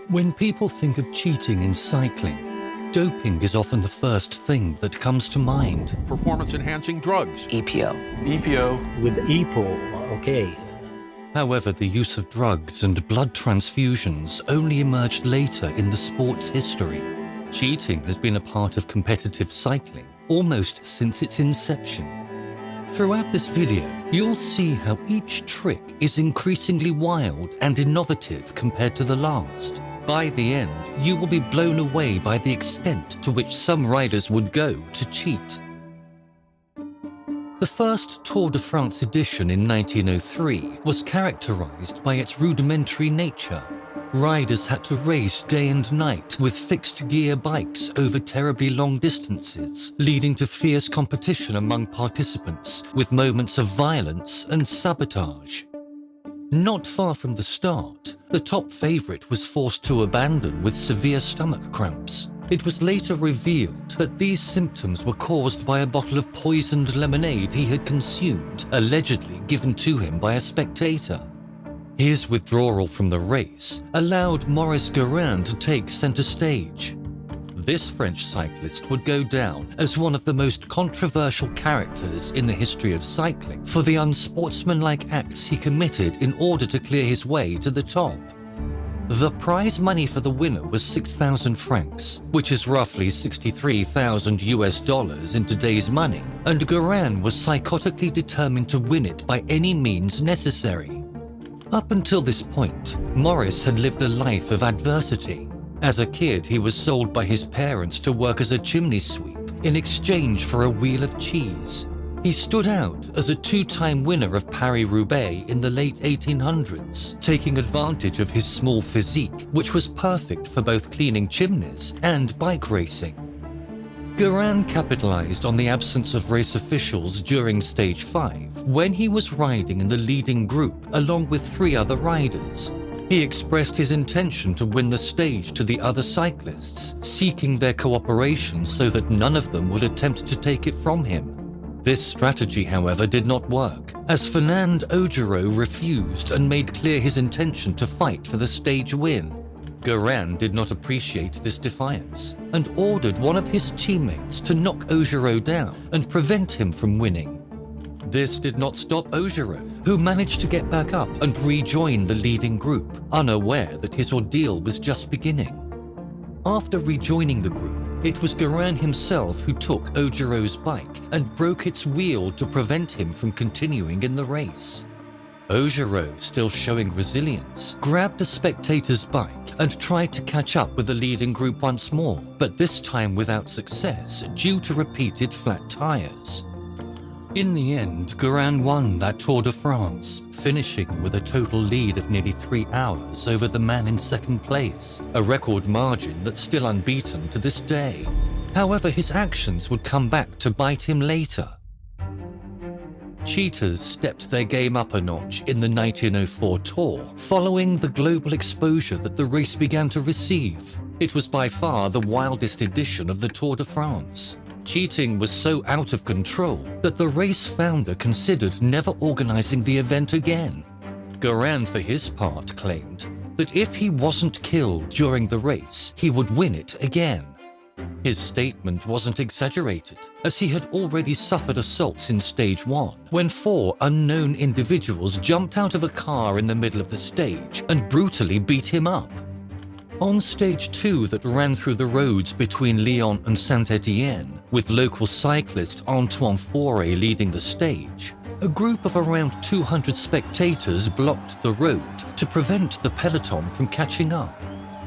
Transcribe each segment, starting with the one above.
When people think of cheating in cycling, doping is often the first thing that comes to mind. Performance-enhancing drugs. EPO. With EPO, okay. However, the use of drugs and blood transfusions only emerged later in the sport's history. Cheating has been a part of competitive cycling almost since its inception. Throughout this video, you'll see how each trick is increasingly wild and innovative compared to the last. By the end, you will be blown away by the extent to which some riders would go to cheat. The first Tour de France edition in 1903 was characterized by its rudimentary nature. Riders had to race day and night with fixed-gear bikes over terribly long distances, leading to fierce competition among participants, with moments of violence and sabotage. Not far from the start, the top favourite was forced to abandon with severe stomach cramps. It was later revealed that these symptoms were caused by a bottle of poisoned lemonade he had consumed, allegedly given to him by a spectator. His withdrawal from the race allowed Maurice Guérin to take centre stage. This French cyclist would go down as one of the most controversial characters in the history of cycling for the unsportsmanlike acts he committed in order to clear his way to the top. The prize money for the winner was 6,000 francs, which is roughly $63,000 in today's money, and Guérin was psychotically determined to win it by any means necessary. Up until this point, Maurice had lived a life of adversity. As a kid, he was sold by his parents to work as a chimney sweep in exchange for a wheel of cheese. He stood out as a two-time winner of Paris-Roubaix in the late 1800s, taking advantage of his small physique, which was perfect for both cleaning chimneys and bike racing. Guérin capitalized on the absence of race officials during Stage 5 when he was riding in the leading group along with 3 other riders. He expressed his intention to win the stage to the other cyclists, seeking their cooperation so that none of them would attempt to take it from him. This strategy, however, did not work, as Fernand Augereau refused and made clear his intention to fight for the stage win. Guérin did not appreciate this defiance and ordered one of his teammates to knock Augereau down and prevent him from winning. This did not stop Augereau, who managed to get back up and rejoin the leading group, unaware that his ordeal was just beginning. After rejoining the group, it was Guérin himself who took Augereau's bike and broke its wheel to prevent him from continuing in the race. Augereau, still showing resilience, grabbed a spectator's bike and tried to catch up with the leading group once more, but this time without success due to repeated flat tires. In the end, Guérin won that Tour de France, finishing with a total lead of nearly 3 hours over the man in second place, a record margin that's still unbeaten to this day. However, his actions would come back to bite him later. Cheaters stepped their game up a notch in the 1904 Tour, following the global exposure that the race began to receive. It was by far the wildest edition of the Tour de France. Cheating was so out of control that the race founder considered never organizing the event again. Guérin, for his part, claimed that if he wasn't killed during the race, he would win it again. His statement wasn't exaggerated, as he had already suffered assaults in Stage 1, when 4 unknown individuals jumped out of a car in the middle of the stage and brutally beat him up. On Stage 2 that ran through the roads between Lyon and Saint-Étienne, with local cyclist Antoine Fauré leading the stage, a group of around 200 spectators blocked the road to prevent the peloton from catching up.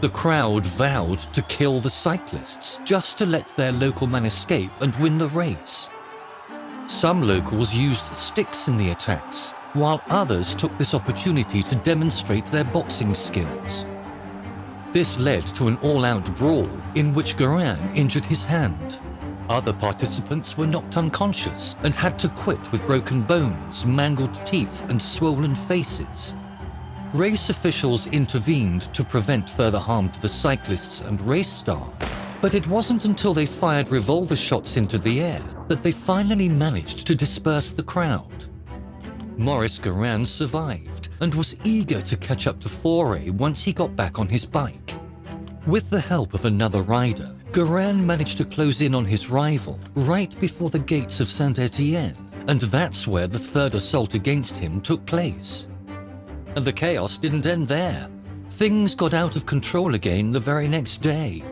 The crowd vowed to kill the cyclists just to let their local man escape and win the race. Some locals used sticks in the attacks, while others took this opportunity to demonstrate their boxing skills. This led to an all-out brawl in which Guérin injured his hand. Other participants were knocked unconscious and had to quit with broken bones, mangled teeth, and swollen faces. Race officials intervened to prevent further harm to the cyclists and race staff, but it wasn't until they fired revolver shots into the air that they finally managed to disperse the crowd. Maurice Guérin survived and was eager to catch up to Fauré once he got back on his bike. With the help of another rider, Guerin managed to close in on his rival right before the gates of Saint-Étienne, and that's where the third assault against him took place. And the chaos didn't end there. Things got out of control again the very next day.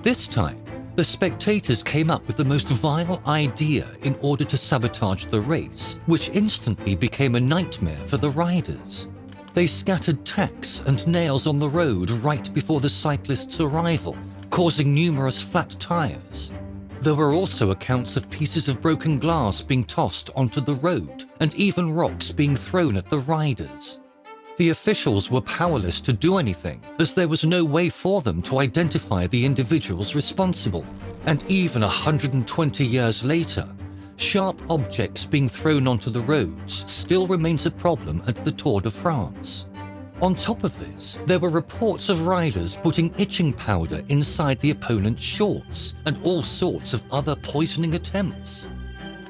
This time, the spectators came up with the most vile idea in order to sabotage the race, which instantly became a nightmare for the riders. They scattered tacks and nails on the road right before the cyclists' arrival, causing numerous flat tires. There were also accounts of pieces of broken glass being tossed onto the road and even rocks being thrown at the riders. The officials were powerless to do anything, as there was no way for them to identify the individuals responsible. And even 120 years later, sharp objects being thrown onto the roads still remains a problem at the Tour de France. On top of this, there were reports of riders putting itching powder inside the opponent's shorts and all sorts of other poisoning attempts.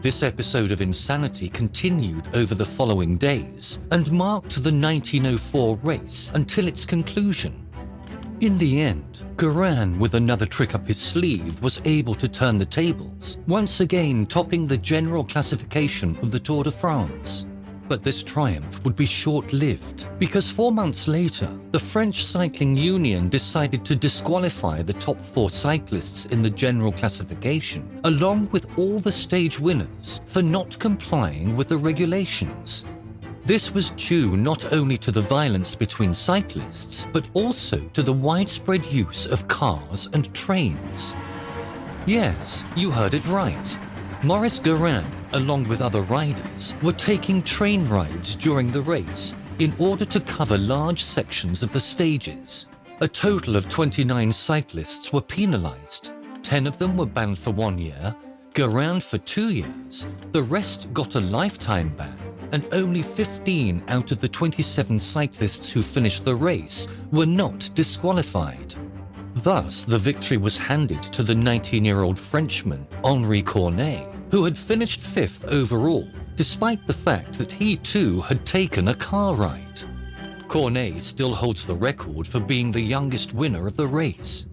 This episode of insanity continued over the following days and marked the 1904 race until its conclusion. In the end, Guerin, with another trick up his sleeve, was able to turn the tables, once again topping the general classification of the Tour de France. But this triumph would be short-lived, because 4 months later, the French Cycling Union decided to disqualify the top 4 cyclists in the general classification, along with all the stage winners, for not complying with the regulations. This was due not only to the violence between cyclists, but also to the widespread use of cars and trains. Yes, you heard it right. Maurice Guerin, along with other riders, were taking train rides during the race in order to cover large sections of the stages. A total of 29 cyclists were penalized. 10 of them were banned for 1 year, Guerin for 2 years, the rest got a lifetime ban, and only 15 out of the 27 cyclists who finished the race were not disqualified. Thus, the victory was handed to the 19-year-old Frenchman, Henri Cornet, who had finished 5th overall, despite the fact that he too had taken a car ride. Cornet still holds the record for being the youngest winner of the race.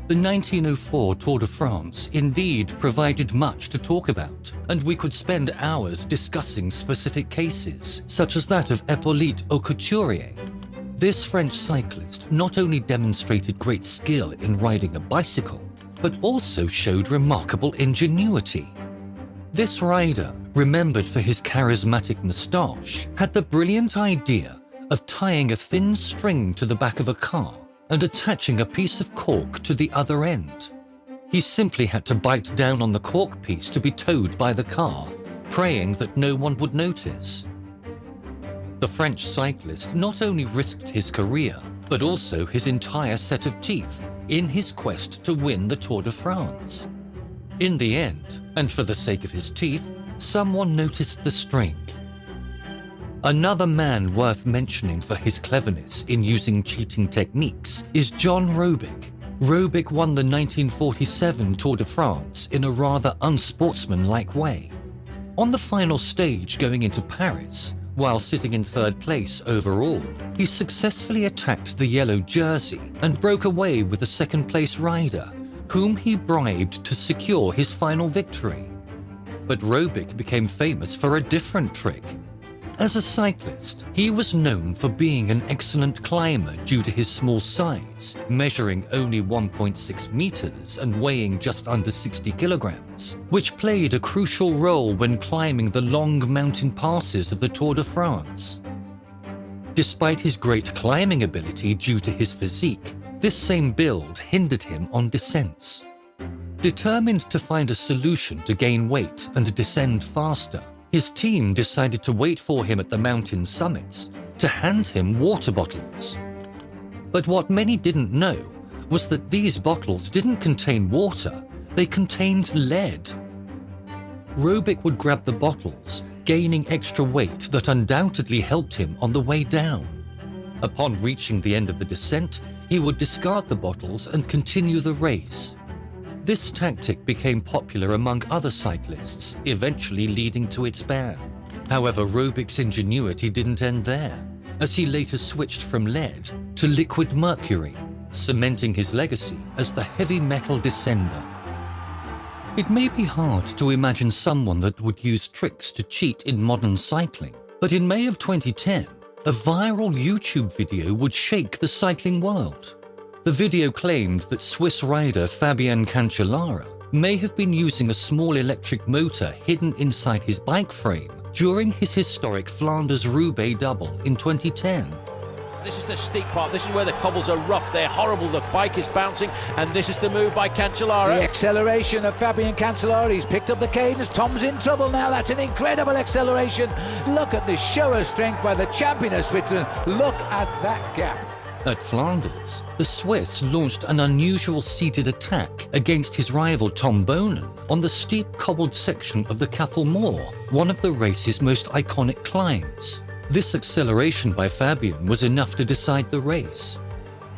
The 1904 Tour de France indeed provided much to talk about, and we could spend hours discussing specific cases, such as that of Hippolyte Aucouturier. This French cyclist not only demonstrated great skill in riding a bicycle, but also showed remarkable ingenuity. This rider, remembered for his charismatic moustache, had the brilliant idea of tying a thin string to the back of a car and attaching a piece of cork to the other end. He simply had to bite down on the cork piece to be towed by the car, praying that no one would notice. The French cyclist not only risked his career, but also his entire set of teeth in his quest to win the Tour de France. In the end, and for the sake of his teeth, someone noticed the string. Another man worth mentioning for his cleverness in using cheating techniques is John Robic. Robic won the 1947 Tour de France in a rather unsportsmanlike way. On the final stage going into Paris, while sitting in 3rd place overall, he successfully attacked the yellow jersey and broke away with the 2nd place rider, whom he bribed to secure his final victory. But Robic became famous for a different trick. As a cyclist, he was known for being an excellent climber due to his small size, measuring only 1.6 meters and weighing just under 60 kilograms, which played a crucial role when climbing the long mountain passes of the Tour de France. Despite his great climbing ability due to his physique, this same build hindered him on descents. Determined to find a solution to gain weight and descend faster, his team decided to wait for him at the mountain summits to hand him water bottles. But what many didn't know was that these bottles didn't contain water, they contained lead. Robic would grab the bottles, gaining extra weight that undoubtedly helped him on the way down. Upon reaching the end of the descent, he would discard the bottles and continue the race. This tactic became popular among other cyclists, eventually leading to its ban. However, Robic's ingenuity didn't end there, as he later switched from lead to liquid mercury, cementing his legacy as the heavy metal descender. It may be hard to imagine someone that would use tricks to cheat in modern cycling, but in May of 2010, a viral YouTube video would shake the cycling world. The video claimed that Swiss rider Fabian Cancellara may have been using a small electric motor hidden inside his bike frame during his historic Flanders-Roubaix double in 2010. This is the steep part, this is where the cobbles are rough, they're horrible, the bike is bouncing, and this is the move by Cancellara. The acceleration of Fabian Cancellara, he's picked up the cadence, Tom's in trouble now, that's an incredible acceleration. Look at the show of strength by the champion of Switzerland, look at that gap. At Flanders, the Swiss launched an unusual seated attack against his rival Tom Boonen on the steep cobbled section of the Capel Moor, one of the race's most iconic climbs. This acceleration by Fabian was enough to decide the race.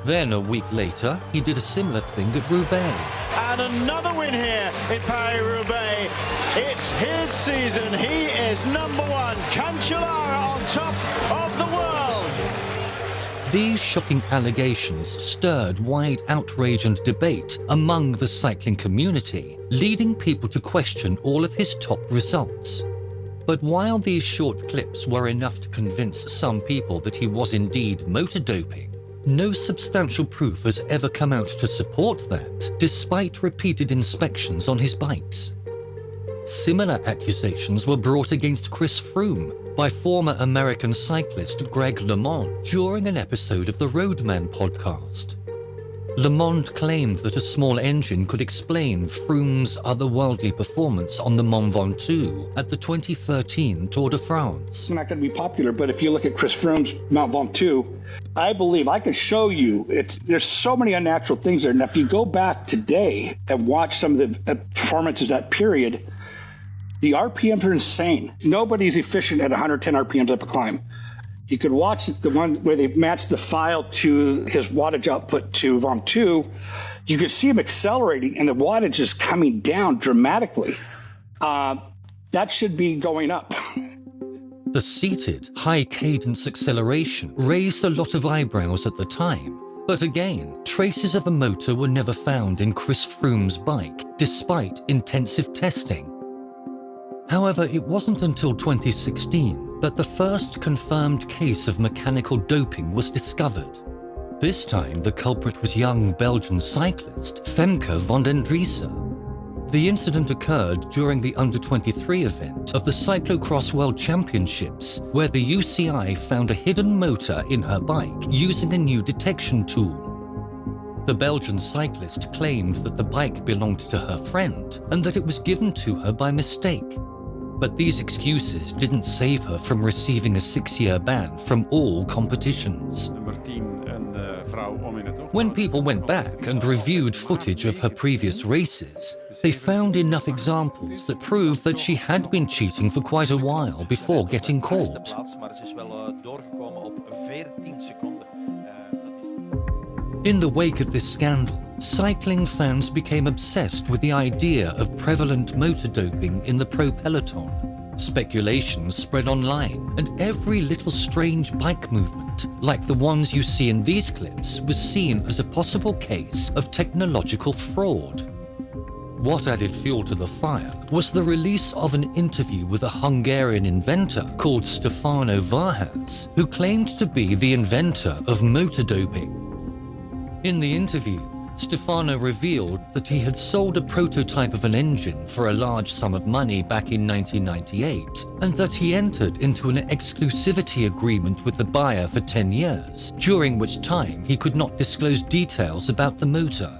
Then a week later, he did a similar thing at Roubaix. And another win here in Paris-Roubaix. It's his season. He is number one. Cancellara on top of the world. These shocking allegations stirred wide outrage and debate among the cycling community, leading people to question all of his top results. But while these short clips were enough to convince some people that he was indeed motor doping, no substantial proof has ever come out to support that, despite repeated inspections on his bikes. Similar accusations were brought against Chris Froome by former American cyclist Greg LeMond during an episode of the Roadman podcast. LeMond claimed that a small engine could explain Froome's otherworldly performance on the Mont Ventoux at the 2013 Tour de France. It's not going to be popular, but if you look at Chris Froome's Mont Ventoux, I believe I can show you there's so many unnatural things there. And if you go back today and watch some of the performances that period, the RPMs are insane. Nobody's efficient at 110 RPMs up a climb. You could watch the one where they matched the file to his wattage output to Ventoux. You could see him accelerating and the wattage is coming down dramatically. That should be going up. The seated, high-cadence acceleration raised a lot of eyebrows at the time. But again, traces of a motor were never found in Chris Froome's bike, despite intensive testing. However, it wasn't until 2016 that the first confirmed case of mechanical doping was discovered. This time, the culprit was young Belgian cyclist Femke van den Driessen. The incident occurred during the Under-23 event of the Cyclocross World Championships, where the UCI found a hidden motor in her bike using a new detection tool. The Belgian cyclist claimed that the bike belonged to her friend and that it was given to her by mistake. But these excuses didn't save her from receiving a 6-year ban from all competitions. When people went back and reviewed footage of her previous races, they found enough examples that prove that she had been cheating for quite a while before getting caught. In the wake of this scandal, cycling fans became obsessed with the idea of prevalent motor doping in the pro peloton. Speculations spread online, and every little strange bike movement, like the ones you see in these clips, was seen as a possible case of technological fraud. What added fuel to the fire was the release of an interview with a Hungarian inventor called Stefano Varhas, who claimed to be the inventor of motor doping. In the interview, Stefano revealed that he had sold a prototype of an engine for a large sum of money back in 1998, and that he entered into an exclusivity agreement with the buyer for 10 years, during which time he could not disclose details about the motor.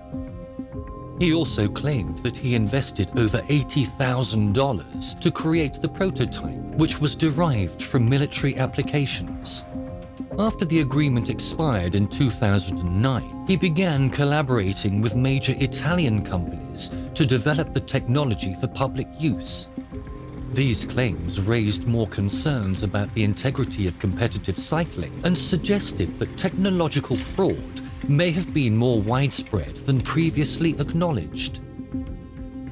He also claimed that he invested over $80,000 to create the prototype, which was derived from military applications. After the agreement expired in 2009, he began collaborating with major Italian companies to develop the technology for public use. These claims raised more concerns about the integrity of competitive cycling and suggested that technological fraud may have been more widespread than previously acknowledged.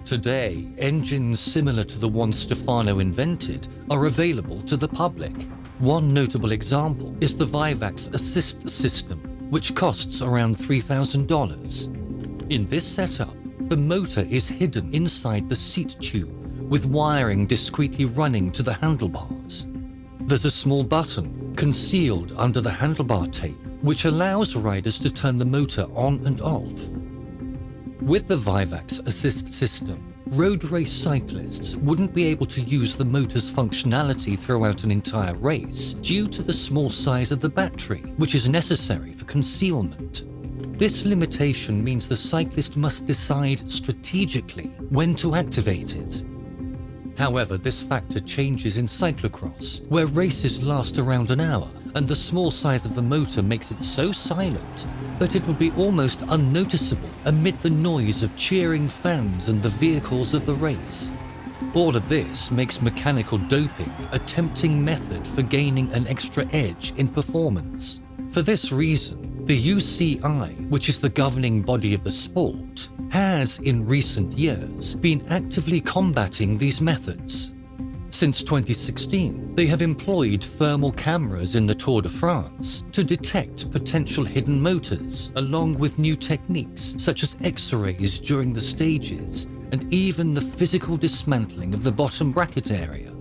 Today, engines similar to the one Stefano invented are available to the public. One notable example is the Vivax Assist system, which costs around $3,000. In this setup, the motor is hidden inside the seat tube, with wiring discreetly running to the handlebars. There's a small button concealed under the handlebar tape, which allows riders to turn the motor on and off. With the Vivax assist system, road race cyclists wouldn't be able to use the motor's functionality throughout an entire race due to the small size of the battery, which is necessary for concealment. This limitation means the cyclist must decide strategically when to activate it. However, this factor changes in cyclocross, where races last around an hour, and the small size of the motor makes it so silent that it would be almost unnoticeable amid the noise of cheering fans and the vehicles of the race. All of this makes mechanical doping a tempting method for gaining an extra edge in performance. For this reason, the UCI, which is the governing body of the sport, has in recent years been actively combating these methods. Since 2016, they have employed thermal cameras in the Tour de France to detect potential hidden motors, along with new techniques such as X-rays during the stages and even the physical dismantling of the bottom bracket area.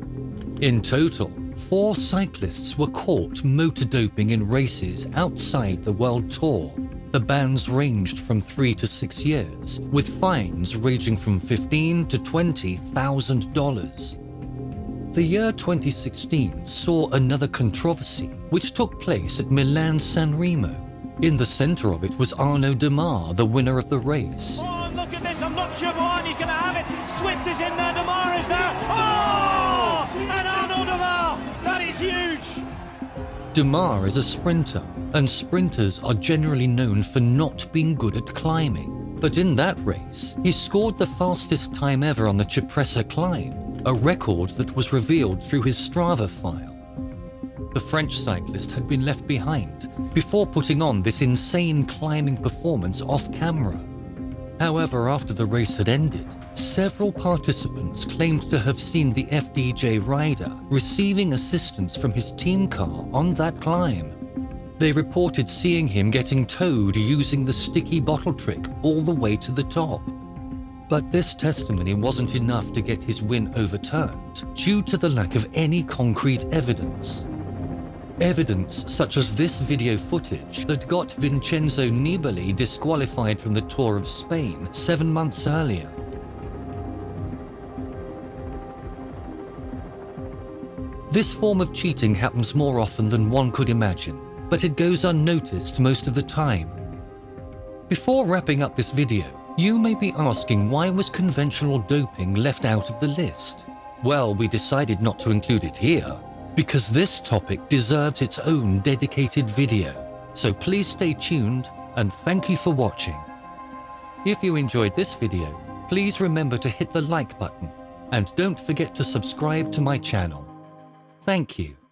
In total, 4 cyclists were caught motor doping in races outside the World Tour. The bans ranged from 3 to 6 years, with fines ranging from $15,000 to $20,000. The year 2016 saw another controversy, which took place at Milan-San Remo. In the center of it was Arnaud Démare, the winner of the race. Oh, look at this, I'm not sure he's going to have it. Swift is in there, Démare is there. Oh! And Arnaud Démare, that is huge. Démare is a sprinter, and sprinters are generally known for not being good at climbing. But in that race, he scored the fastest time ever on the Cipressa climb, a record that was revealed through his Strava file. The French cyclist had been left behind before putting on this insane climbing performance off camera. However, after the race had ended, several participants claimed to have seen the FDJ rider receiving assistance from his team car on that climb. They reported seeing him getting towed using the sticky bottle trick all the way to the top. But this testimony wasn't enough to get his win overturned due to the lack of any concrete evidence. Evidence such as this video footage that got Vincenzo Nibali disqualified from the Tour of Spain 7 months earlier. This form of cheating happens more often than one could imagine, but it goes unnoticed most of the time. Before wrapping up this video, you may be asking, why was conventional doping left out of the list? Well, we decided not to include it here because this topic deserves its own dedicated video. So please stay tuned and thank you for watching. If you enjoyed this video, please remember to hit the like button and don't forget to subscribe to my channel. Thank you.